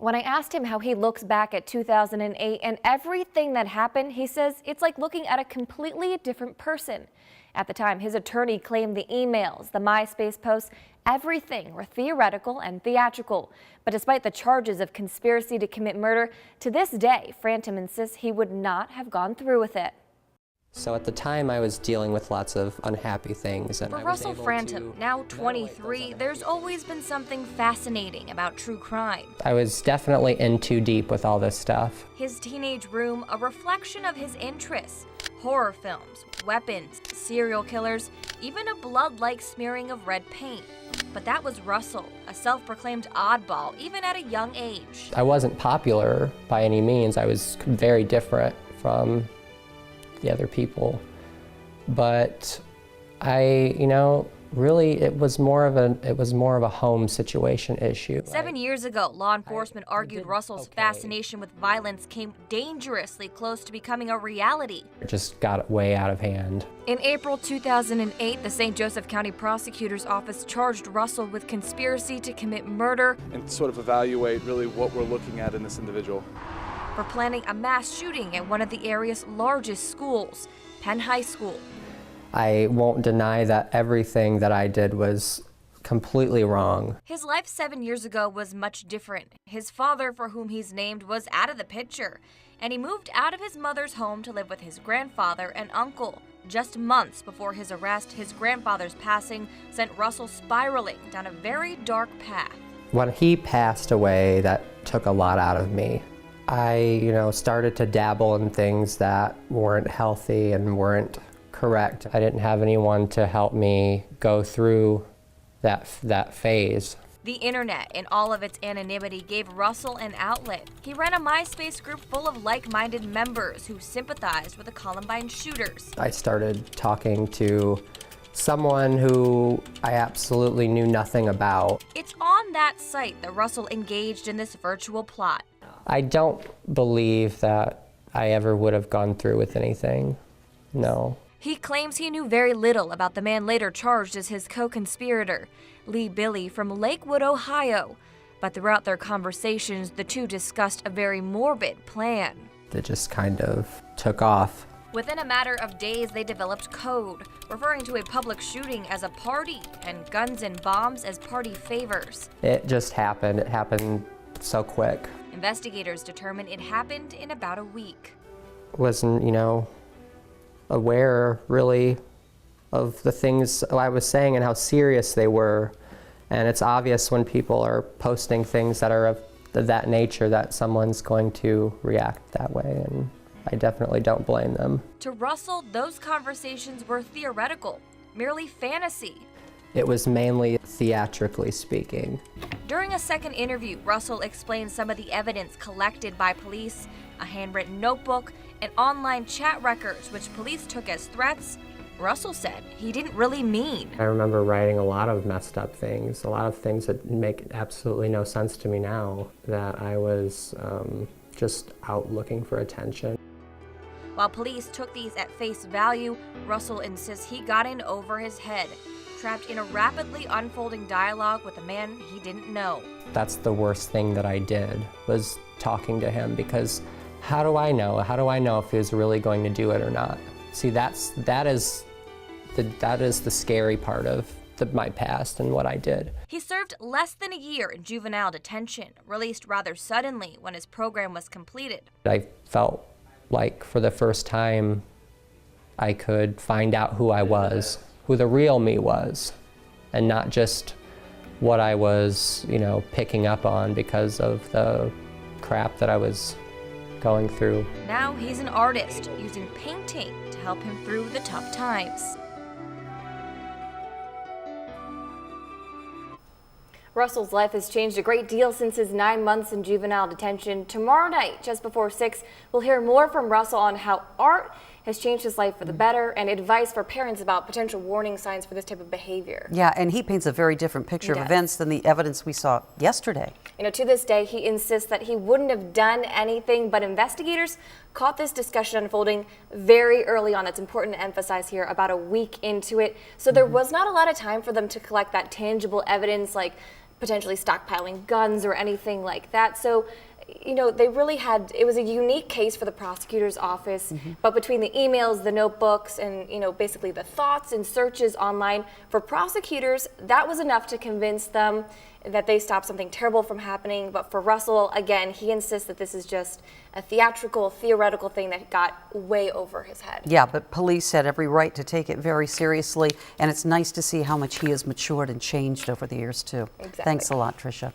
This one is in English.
When I asked him how he looks back at 2008 and everything that happened, he says it's like looking at a completely different person. At the time, his attorney claimed the emails, the MySpace posts, everything were theoretical and theatrical. But despite the charges of conspiracy to commit murder, to this day, Frantem insists he would not have gone through with it. So at the time, I was dealing with lots of unhappy things. And For Russell Frantem, now 23, there's always been something fascinating about true crime. I was definitely in too deep with all this stuff. His teenage room, a reflection of his interests. Horror films, weapons, serial killers, even a blood-like smearing of red paint. But that was Russell, a self-proclaimed oddball, even at a young age. I wasn't popular by any means. I was very different from the other people, but really it was more of a home situation issue. 7 years ago, law enforcement argued Russell's fascination with violence came dangerously close to becoming a reality. It just got way out of hand. In April 2008, the St. Joseph County Prosecutor's Office charged Russell with conspiracy to commit murder and sort of evaluate really what we're looking at in this individual. For planning a mass shooting at one of the area's largest schools, Penn High School. I won't deny that everything that I did was completely wrong. His life 7 years ago was much different. His father, for whom he's named, was out of the picture, and he moved out of his mother's home to live with his grandfather and uncle. Just months before his arrest, his grandfather's passing sent Russell spiraling down a very dark path. When he passed away, that took a lot out of me. I, started to dabble in things that weren't healthy and weren't correct. I didn't have anyone to help me go through that phase. The internet, in all of its anonymity, gave Russell an outlet. He ran a MySpace group full of like-minded members who sympathized with the Columbine shooters. I started talking to someone who I absolutely knew nothing about. It's on that site that Russell engaged in this virtual plot. I don't believe that I ever would have gone through with anything. No. He claims he knew very little about the man later charged as his co-conspirator, Lee Billy from Lakewood, Ohio. But throughout their conversations, the two discussed a very morbid plan. It just kind of took off. Within a matter of days, they developed code, referring to a public shooting as a party and guns and bombs as party favors. It just happened. It happened so quick. Investigators determined it happened in about a week. Wasn't, aware really of the things I was saying and how serious they were. And it's obvious when people are posting things that are of that nature that someone's going to react that way, and I definitely don't blame them. To Russell, those conversations were theoretical, merely fantasy. It was mainly theatrically speaking. During a second interview, Russell explained some of the evidence collected by police, a handwritten notebook, and online chat records, which police took as threats. Russell said he didn't really mean. I remember writing a lot of messed up things, a lot of things that make absolutely no sense to me now, that I was just out looking for attention. While police took these at face value, Russell insists he got in over his head, trapped in a rapidly unfolding dialogue with a man he didn't know. That's the worst thing that I did, was talking to him, because how do I know? How do I know if he was really going to do it or not? See, that is the scary part of my past and what I did. He served less than a year in juvenile detention, released rather suddenly when his program was completed. I felt like for the first time I could find out who I was, who the real me was, and not just what I was, picking up on because of the crap that I was going through. Now he's an artist, using painting to help him through the tough times. Russell's life has changed a great deal since his 9 months in juvenile detention. Tomorrow night, just before 6, we'll hear more from Russell on how art has changed his life for the better and advice for parents about potential warning signs for this type of behavior. Yeah, and he paints a very different picture of events than the evidence we saw yesterday. To this day, he insists that he wouldn't have done anything, but investigators caught this discussion unfolding very early on. It's important to emphasize here, about a week into it. So there was not a lot of time for them to collect that tangible evidence like potentially stockpiling guns or anything like that. So, you know, they really had, it was a unique case for the prosecutor's office, but between the emails, the notebooks, and, you know, basically the thoughts and searches online, for prosecutors, that was enough to convince them that they stopped something terrible from happening. But for Russell, again, he insists that this is just a theoretical thing that got way over his head. Yeah, but police had every right to take it very seriously, and it's nice to see how much he has matured and changed over the years, too. Exactly. Thanks a lot, Tricia.